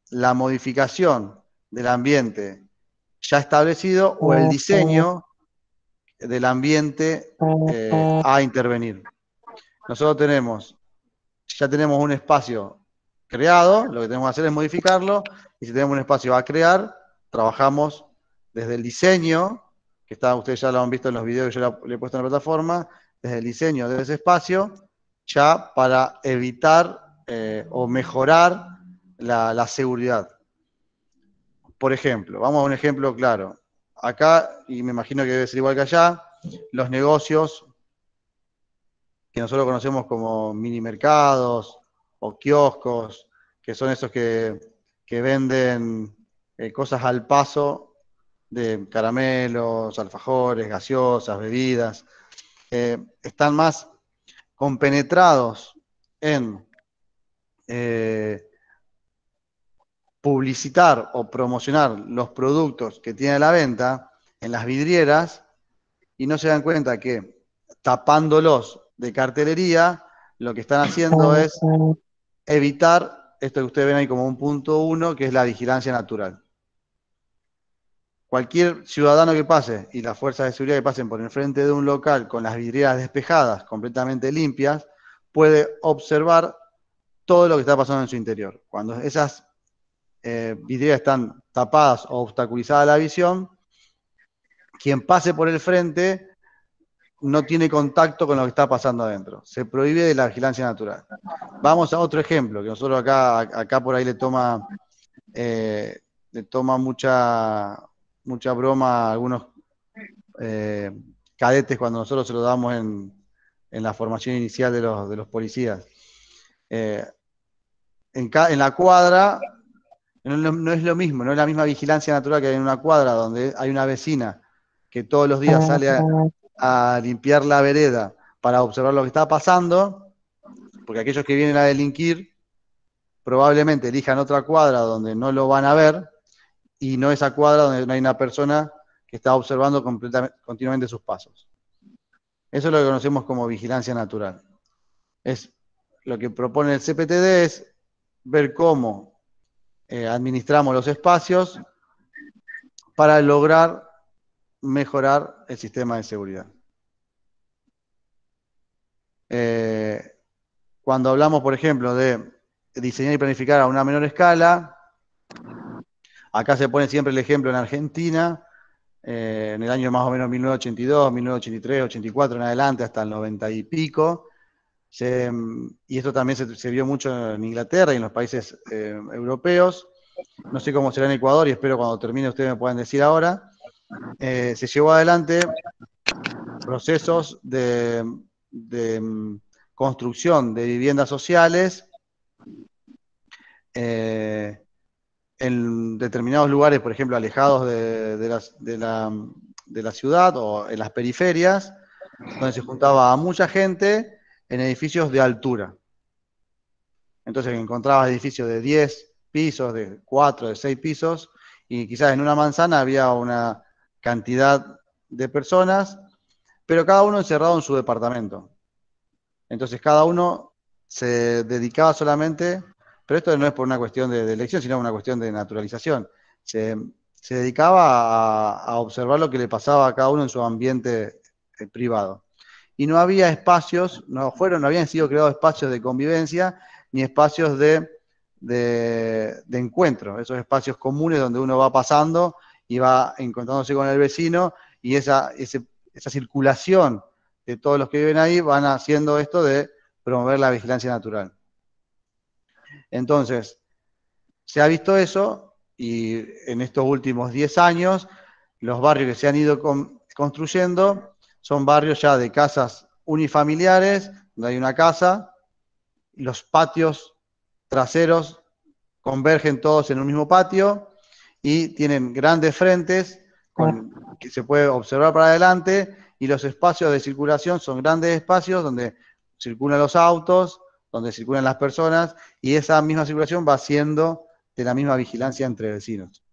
la modificación del ambiente ya establecido o el diseño del ambiente a intervenir. Nosotros ya tenemos un espacio creado, lo que tenemos que hacer es modificarlo, y si tenemos un espacio a crear, trabajamos desde el diseño, que ustedes ya lo han visto en los videos que yo le he puesto en la plataforma, desde el diseño de ese espacio, ya para evitar o mejorar la seguridad. Por ejemplo, vamos a un ejemplo claro. Acá, y me imagino que debe ser igual que allá, los negocios que nosotros conocemos como mini mercados o kioscos, que son esos que venden cosas al paso de caramelos, alfajores, gaseosas, bebidas, están más compenetrados en publicitar o promocionar los productos que tienen a la venta en las vidrieras y no se dan cuenta que tapándolos de cartelería, lo que están haciendo es evitar esto que ustedes ven ahí como un punto 1, que es la vigilancia natural. Cualquier ciudadano que pase y las fuerzas de seguridad que pasen por el frente de un local con las vidrieras despejadas, completamente limpias, puede observar todo lo que está pasando en su interior. Cuando esas vidrieras están tapadas o obstaculizadas la visión, quien pase por el frente no tiene contacto con lo que está pasando adentro. Se prohíbe de la vigilancia natural. Vamos a otro ejemplo, que nosotros acá por ahí le toma mucha broma a algunos cadetes cuando nosotros se lo damos en la formación inicial de los policías. En la cuadra no es lo mismo, no es la misma vigilancia natural que hay en una cuadra donde hay una vecina que todos los días sale a limpiar la vereda para observar lo que está pasando, porque aquellos que vienen a delinquir probablemente elijan otra cuadra donde no lo van a ver y no esa cuadra donde no hay una persona que está observando continuamente sus pasos. Eso es lo que conocemos como vigilancia natural. Lo que propone el CPTD es ver cómo administramos los espacios para lograr mejorar el sistema de seguridad. Cuando hablamos, por ejemplo, de diseñar y planificar a una menor escala, acá se pone siempre el ejemplo en Argentina, en el año más o menos 1982, 1983, 84 en adelante, hasta el 90 y pico. Y esto también se vio mucho en Inglaterra y en los países europeos. No sé cómo será en Ecuador y espero cuando termine ustedes me puedan decir ahora. Se llevó adelante procesos de construcción de viviendas sociales en determinados lugares, por ejemplo, alejados de la ciudad o en las periferias, donde se juntaba a mucha gente en edificios de altura. Entonces encontrabas edificios de 10 pisos, de 4, de 6 pisos, y quizás en una manzana había una cantidad de personas, pero cada uno encerrado en su departamento. Entonces cada uno se dedicaba solamente, pero esto no es por una cuestión de elección, sino una cuestión de naturalización. Se dedicaba a observar lo que le pasaba a cada uno en su ambiente privado. Y no había espacios, no habían sido creados espacios de convivencia ni espacios de encuentro, esos espacios comunes donde uno va pasando y va encontrándose con el vecino, y esa circulación de todos los que viven ahí van haciendo esto de promover la vigilancia natural. Entonces, se ha visto eso, y en estos últimos 10 años, los barrios que se han ido construyendo son barrios ya de casas unifamiliares, donde hay una casa, los patios traseros convergen todos en un mismo patio y tienen grandes frentes que se puede observar para adelante, y los espacios de circulación son grandes espacios donde circulan los autos, donde circulan las personas, y esa misma circulación va haciendo de la misma vigilancia entre vecinos.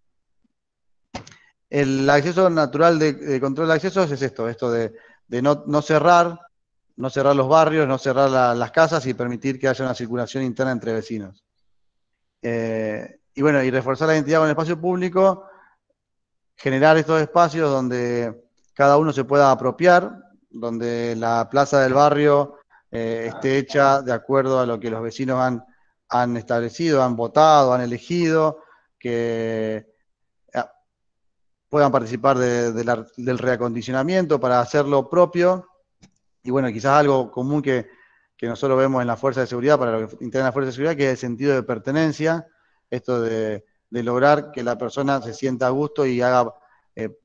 El acceso natural de control de accesos es esto de no cerrar los barrios, no cerrar las casas y permitir que haya una circulación interna entre vecinos. Y bueno, y reforzar la identidad con el espacio público, generar estos espacios donde cada uno se pueda apropiar, donde la plaza del barrio esté hecha de acuerdo a lo que los vecinos han establecido, han votado, han elegido, que puedan participar del reacondicionamiento para hacerlo propio. Y bueno, quizás algo común que nosotros vemos en la fuerza de seguridad, para lo que integran la fuerza de seguridad, que es el sentido de pertenencia, esto de lograr que la persona se sienta a gusto y haga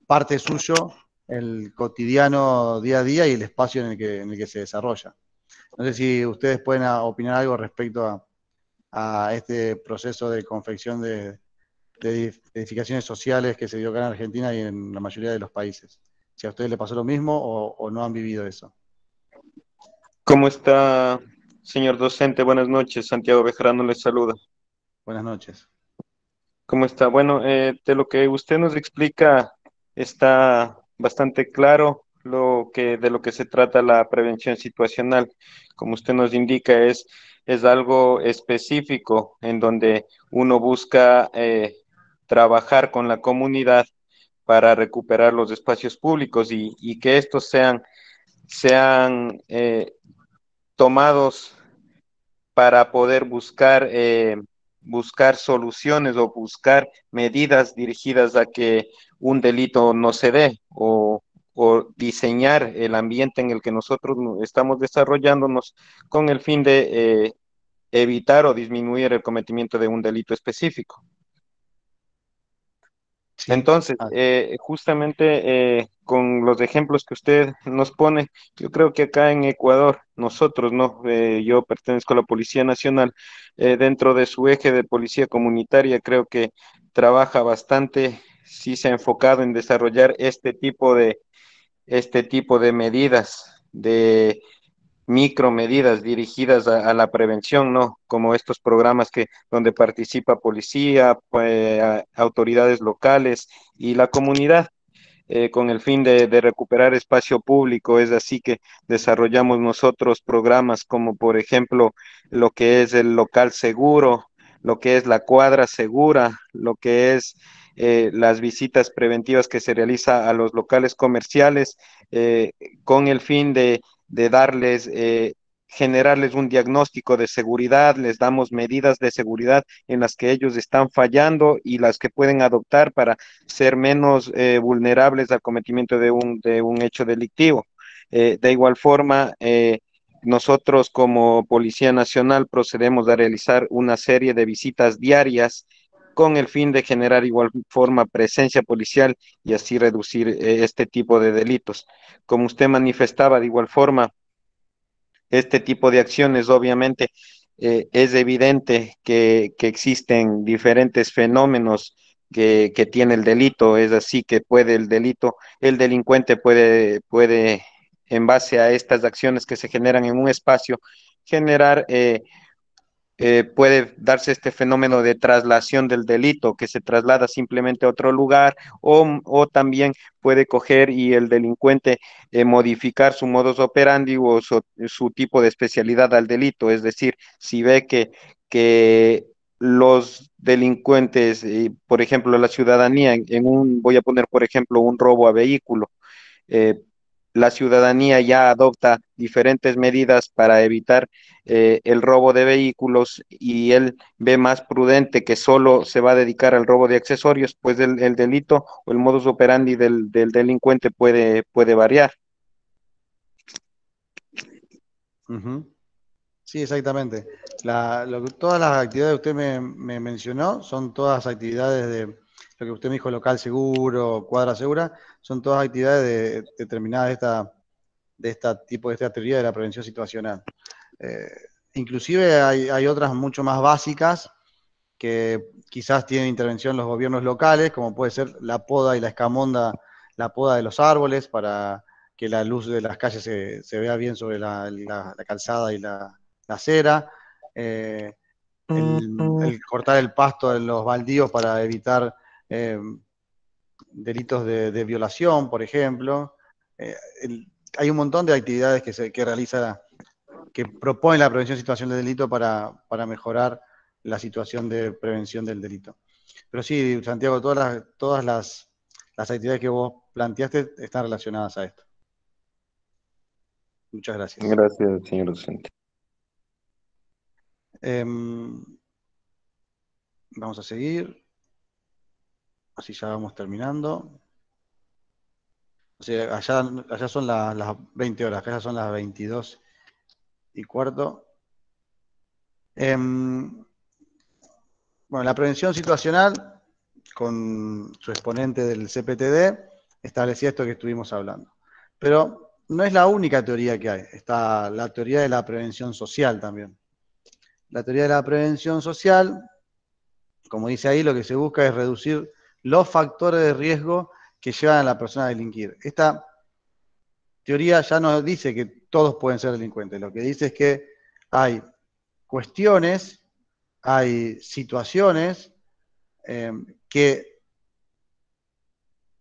parte suyo el cotidiano día a día y el espacio en el que se desarrolla. No sé si ustedes pueden opinar algo respecto a este proceso de confección de edificaciones sociales que se dio acá en Argentina y en la mayoría de los países. Si a ustedes les pasó lo mismo o no han vivido eso. ¿Cómo está, señor docente? Buenas noches. Santiago Bejarano les saluda. Buenas noches. ¿Cómo está? Bueno, de lo que usted nos explica está bastante claro de lo que se trata la prevención situacional. Como usted nos indica, es algo específico en donde uno busca trabajar con la comunidad para recuperar los espacios públicos y que estos sean tomados para poder buscar soluciones o buscar medidas dirigidas a que un delito no se dé, o diseñar el ambiente en el que nosotros estamos desarrollándonos con el fin de evitar o disminuir el cometimiento de un delito específico. Sí. Entonces, justamente con los ejemplos que usted nos pone, yo creo que acá en Ecuador, nosotros, ¿no? Yo pertenezco a la Policía Nacional, dentro de su eje de policía comunitaria, creo que trabaja bastante, sí se ha enfocado en desarrollar este tipo de medidas, de micromedidas dirigidas a la prevención, ¿no? Como estos programas donde participa policía, autoridades locales y la comunidad, con el fin de recuperar espacio público. Es así que desarrollamos nosotros programas como, por ejemplo, lo que es el local seguro, lo que es la cuadra segura, lo que es las visitas preventivas que se realiza a los locales comerciales, con el fin de darles, generarles un diagnóstico de seguridad, les damos medidas de seguridad en las que ellos están fallando y las que pueden adoptar para ser menos vulnerables al cometimiento de un hecho delictivo. De igual forma, nosotros como Policía Nacional procedemos a realizar una serie de visitas diarias con el fin de generar igual forma presencia policial y así reducir este tipo de delitos. Como usted manifestaba, de igual forma, este tipo de acciones, obviamente, es evidente que existen diferentes fenómenos que tiene el delito. Es así que puede el delito, el delincuente puede, en base a estas acciones que se generan en un espacio, generar puede darse este fenómeno de traslación del delito, que se traslada simplemente a otro lugar, o también puede coger y el delincuente modificar su modus operandi o su tipo de especialidad al delito. Es decir, si ve que los delincuentes, por ejemplo, la ciudadanía, voy a poner, por ejemplo, un robo a vehículo, eh, la ciudadanía ya adopta diferentes medidas para evitar el robo de vehículos y él ve más prudente que solo se va a dedicar al robo de accesorios, pues el delito o el modus operandi del delincuente puede variar. Ujú. Sí, exactamente. Todas las actividades que usted me mencionó son todas actividades de lo que usted me dijo, local seguro, cuadra segura, son todas actividades determinadas de esta teoría de la prevención situacional. Eh, Inclusive hay otras mucho más básicas que quizás tienen intervención los gobiernos locales, como puede ser la poda y la escamonda, la poda de los árboles para que la luz de las calles se vea bien sobre la calzada y la acera, eh, el cortar el pasto en los baldíos para evitar eh, delitos de violación, por ejemplo. Eh, Hay un montón de actividades que realiza, que propone la prevención de situación de delito para mejorar la situación de prevención del delito. Pero sí, Santiago, todas las actividades que vos planteaste están relacionadas a esto. Muchas gracias. Gracias, señor docente. Vamos a seguir. Así ya vamos terminando. O sea, allá son las 20 horas, acá ya son las 22:15. Bueno, la prevención situacional, con su exponente del CPTD, establecía esto que estuvimos hablando. Pero no es la única teoría que hay, está la teoría de la prevención social también. La teoría de la prevención social, como dice ahí, lo que se busca es reducir los factores de riesgo que llevan a la persona a delinquir. Esta teoría ya no dice que todos pueden ser delincuentes, lo que dice es que hay cuestiones, hay situaciones que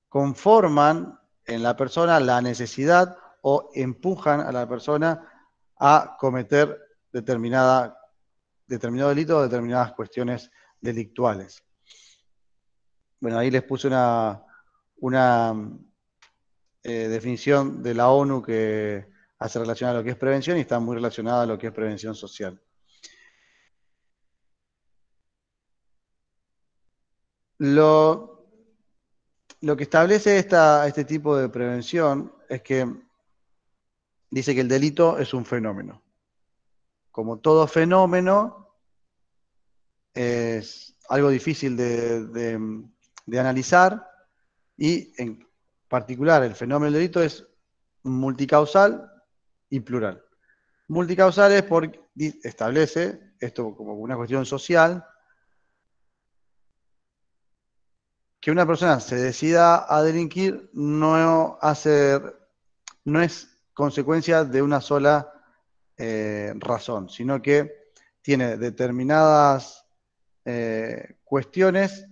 conforman en la persona la necesidad o empujan a la persona a cometer determinado delito o determinadas cuestiones delictuales. Bueno, ahí les puse una definición de la ONU que hace relación a lo que es prevención y está muy relacionada a lo que es prevención social. Lo que establece este tipo de prevención es que dice que el delito es un fenómeno. Como todo fenómeno, es algo difícil de analizar y en particular el fenómeno del delito es multicausal y plural. Multicausal es porque establece esto como una cuestión social, que una persona se decida a delinquir no es consecuencia de una sola razón, sino que tiene determinadas cuestiones,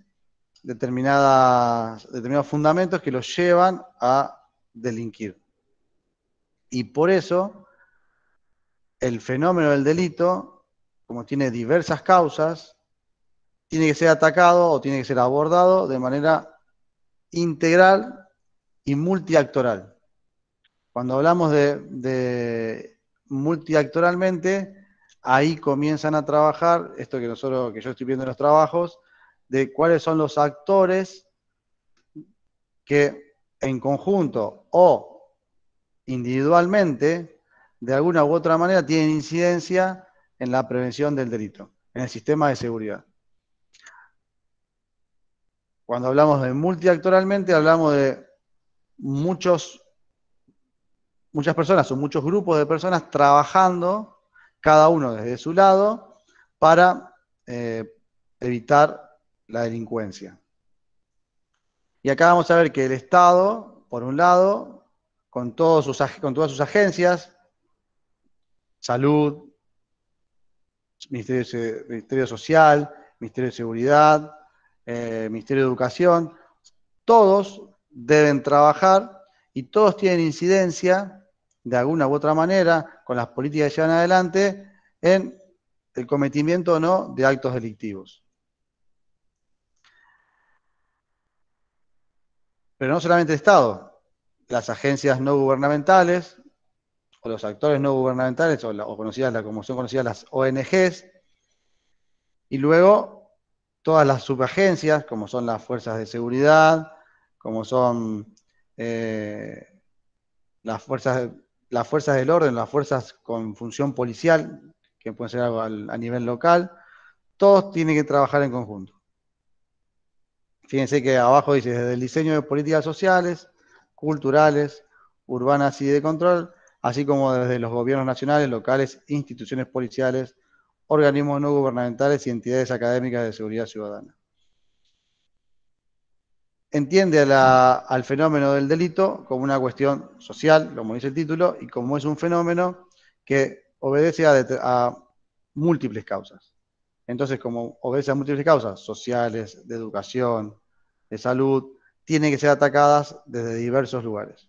determinados fundamentos que los llevan a delinquir. Y por eso el fenómeno del delito, como tiene diversas causas, tiene que ser atacado o tiene que ser abordado de manera integral y multiactoral. Cuando hablamos de multiactoralmente, ahí comienzan a trabajar esto que yo estoy viendo en los trabajos, de cuáles son los actores que en conjunto o individualmente, de alguna u otra manera, tienen incidencia en la prevención del delito, en el sistema de seguridad. cuando hablamos de multiactoralmente, hablamos de muchas personas o muchos grupos de personas trabajando, cada uno desde su lado, para evitar la delincuencia. Y acá vamos a ver que el Estado, por un lado, con todas sus agencias, salud, Ministerio Social, Ministerio de Seguridad, Ministerio de Educación, todos deben trabajar y todos tienen incidencia, de alguna u otra manera, con las políticas que llevan adelante, en el cometimiento o no de actos delictivos. Pero no solamente el Estado, las agencias no gubernamentales, o los actores no gubernamentales, o conocidas, como son conocidas las ONGs, y luego todas las subagencias, como son las fuerzas de seguridad, como son las fuerzas del orden, las fuerzas con función policial, que pueden ser algo a nivel local, todos tienen que trabajar en conjunto. Fíjense que abajo dice, desde el diseño de políticas sociales, culturales, urbanas y de control, así como desde los gobiernos nacionales, locales, instituciones policiales, organismos no gubernamentales y entidades académicas de seguridad ciudadana. Entiende al fenómeno del delito como una cuestión social, como dice el título, y como es un fenómeno que obedece a múltiples causas. Entonces, como obedece a múltiples causas sociales, de educación, de salud, tienen que ser atacadas desde diversos lugares.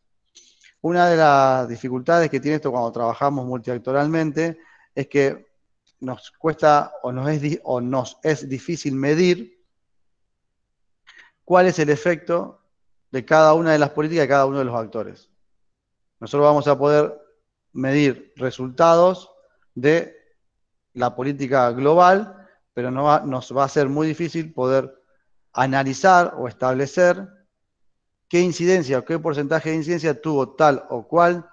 Una de las dificultades que tiene esto cuando trabajamos multiactoralmente es que nos cuesta o nos es difícil medir cuál es el efecto de cada una de las políticas de cada uno de los actores. Nosotros vamos a poder medir resultados de la política global, pero nos va a ser muy difícil poder analizar o establecer qué incidencia o qué porcentaje de incidencia tuvo tal o cual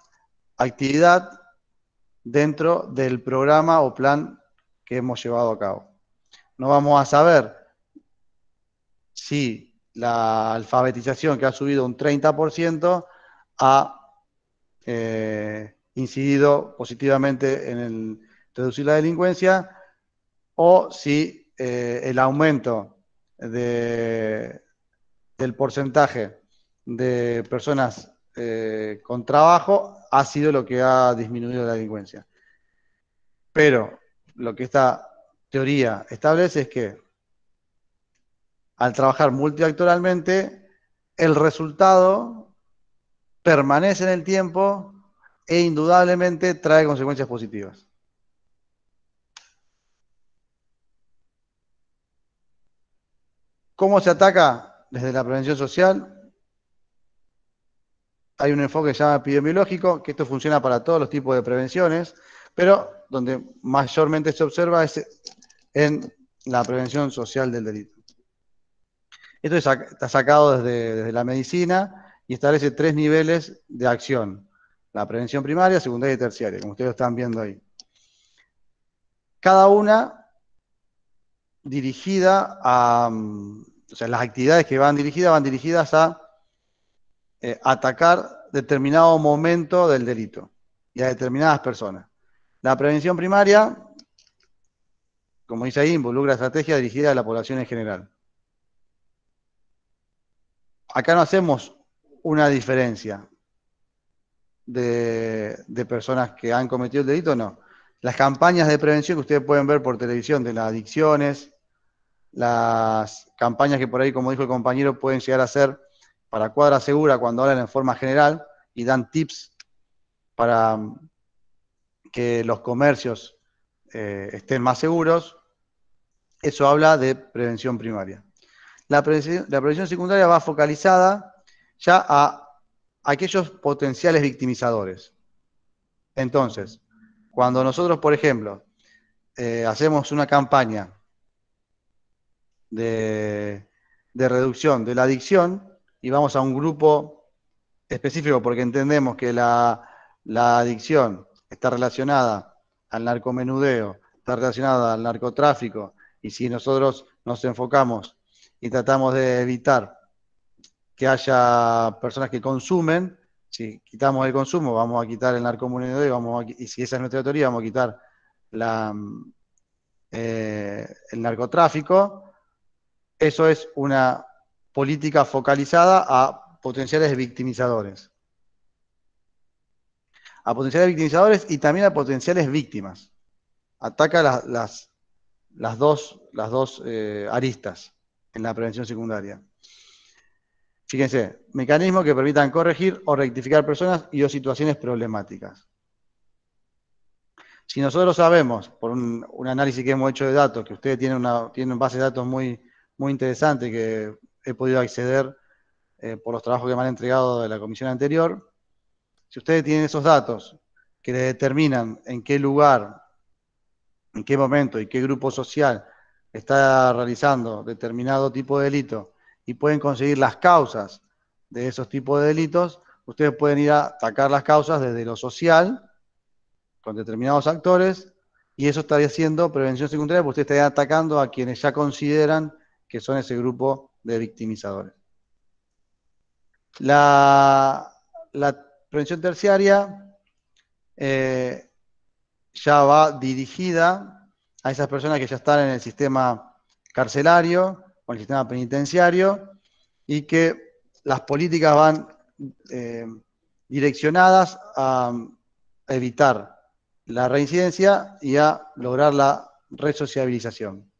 actividad dentro del programa o plan que hemos llevado a cabo. No vamos a saber si la alfabetización, que ha subido un 30%, ha incidido positivamente en el reducir la delincuencia, o si el aumento del porcentaje de personas con trabajo ha sido lo que ha disminuido la delincuencia. Pero lo que esta teoría establece es que al trabajar multiactoralmente, el resultado permanece en el tiempo e indudablemente trae consecuencias positivas. ¿Cómo se ataca desde la prevención social? Hay un enfoque que se llama epidemiológico, que esto funciona para todos los tipos de prevenciones, pero donde mayormente se observa es en la prevención social del delito. Esto está sacado desde la medicina y establece 3 niveles de acción: la prevención primaria, secundaria y terciaria, como ustedes lo están viendo ahí. Cada una dirigida a, o sea, las actividades que van dirigidas a atacar determinado momento del delito y a determinadas personas. La prevención primaria, como dice ahí, involucra estrategias dirigidas a la población en general. Acá no hacemos una diferencia de personas que han cometido el delito, no. Las campañas de prevención que ustedes pueden ver por televisión de las adicciones, las campañas que por ahí, como dijo el compañero, pueden llegar a ser para Cuadra Segura cuando hablan en forma general y dan tips para que los comercios estén más seguros, eso habla de prevención primaria. La prevención secundaria va focalizada ya a aquellos potenciales victimizadores. Entonces, cuando nosotros, por ejemplo, hacemos una campaña de reducción de la adicción y vamos a un grupo específico porque entendemos que la adicción está relacionada al narcomenudeo, está relacionada al narcotráfico, y si nosotros nos enfocamos y tratamos de evitar que haya personas que consumen. Si quitamos el consumo, vamos a quitar el narcomenudeo y si esa es nuestra teoría, vamos a quitar el narcotráfico. Eso es una política focalizada a potenciales victimizadores. A potenciales victimizadores y también a potenciales víctimas. Ataca las dos aristas en la prevención secundaria. Fíjense, mecanismos que permitan corregir o rectificar personas y o situaciones problemáticas. Si nosotros sabemos, por un análisis que hemos hecho de datos, que ustedes tienen una base de datos muy, muy interesante que he podido acceder por los trabajos que me han entregado de la comisión anterior, si ustedes tienen esos datos que le determinan en qué lugar, en qué momento y qué grupo social está realizando determinado tipo de delito y pueden conseguir las causas de esos tipos de delitos, ustedes pueden ir a atacar las causas desde lo social, con determinados actores, y eso estaría siendo prevención secundaria, porque ustedes estarían atacando a quienes ya consideran que son ese grupo de victimizadores. La prevención terciaria ya va dirigida a esas personas que ya están en el sistema carcelario o en el sistema penitenciario y que las políticas van direccionadas a evitar la reincidencia y a lograr la resociabilización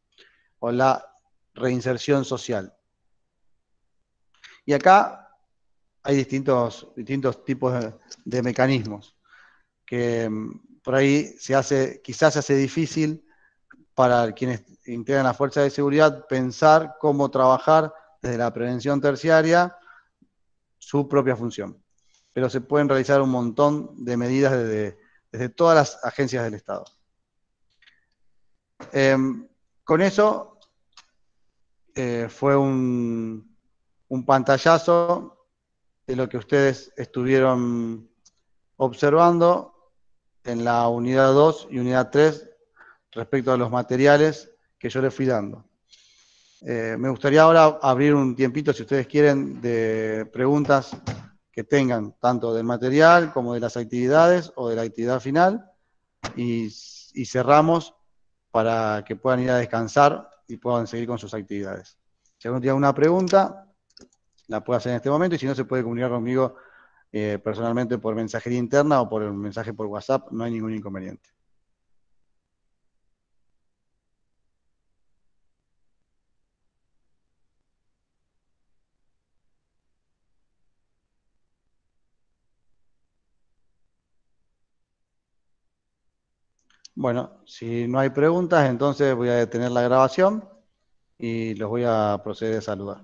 o la reinserción social. Y acá hay distintos tipos de mecanismos que por ahí quizás se hace difícil para quienes integran la fuerza de seguridad pensar cómo trabajar desde la prevención terciaria su propia función. Pero se pueden realizar un montón de medidas desde todas las agencias del Estado. Con eso fue un pantallazo de lo que ustedes estuvieron observando en la unidad 2 y unidad 3 respecto a los materiales que yo les fui dando. Me gustaría ahora abrir un tiempito, si ustedes quieren, de preguntas que tengan, tanto del material como de las actividades o de la actividad final, y cerramos para que puedan ir a descansar y puedan seguir con sus actividades. Si alguno tiene alguna pregunta, la puede hacer en este momento, y si no, se puede comunicar conmigo personalmente por mensajería interna o por el mensaje por WhatsApp, no hay ningún inconveniente. Bueno, si no hay preguntas, entonces voy a detener la grabación y los voy a proceder a saludar.